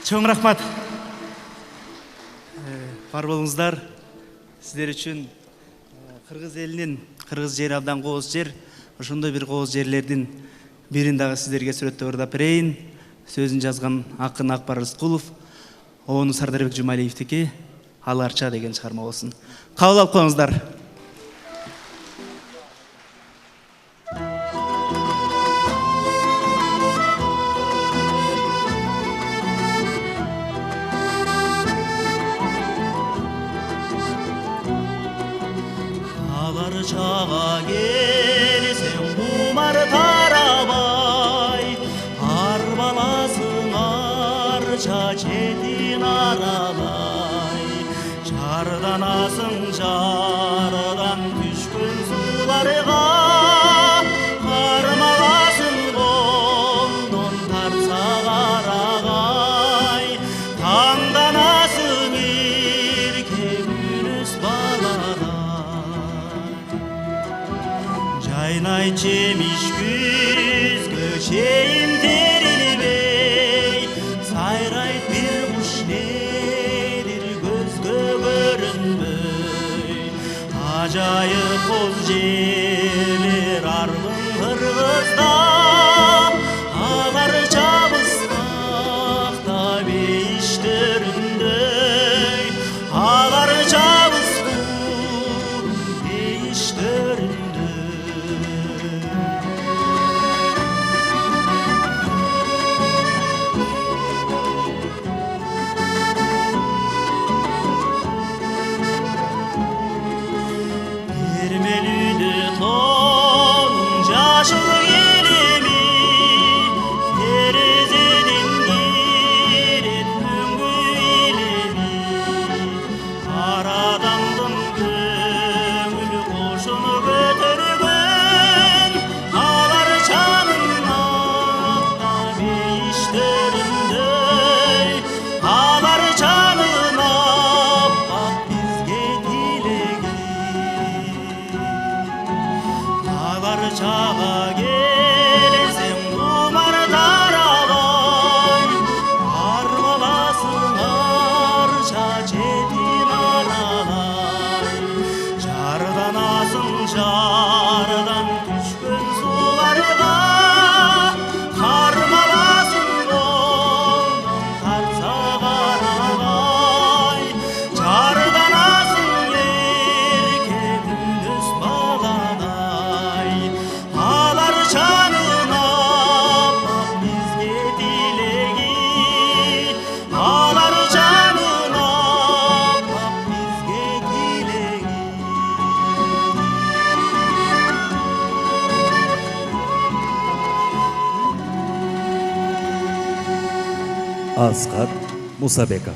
Чоң рахмат. Бар болуңуздар. Сиздер үчүн Кыргыз элинин, Кыргыз жери абдан кооз жер. Ошондой бир кооз жерлердин бирин дагы сиздерге сүрөттөп ырдап берейин. Сөзүн жазган акын Акбар Рыскулов, обону Сардарбек Жумалиевдики Ал Арча деген чыгарма болсун. Кабыл алып коюңуздар. Ал Арчага келсең кумар тарабай, ар баласың арча четин аралай. Жарданасың жардан түшкөн сууларга, кармагасың колдон тартса карагай. Таңданасың эрке күнүс баладай. Жайнай жемиш күзгө чейин терилбей, сайрайт бир куш недир көзгө көрүнбөй. Ажайып коз жерлер арбың Кыргызда, Ал Арчабыз такта бейиштөрүндөй. Ал Арчабыз курум бейиштөрүндөй. Термелүүдө тоонун жашыл килими, терезеден кирет түнгү илими. Ар адамдын көңүл кошун көтөргөн, Ал Арчанын акта бейиштөрүндөй. Ал Арчанын аппак бизге тилеги. Ал Арчага келсең кумар тарабай, ар баласың арча четин аралай. Жарданасың жардан түшкөн сууларга, кармаласың колдон тартса карагай. Жарданасың эрке күндүз баладай. Ал Арчанын аппак бизге тилеги. Ал Арчанын аппак бизге тилеги. Асхат Мусабеков.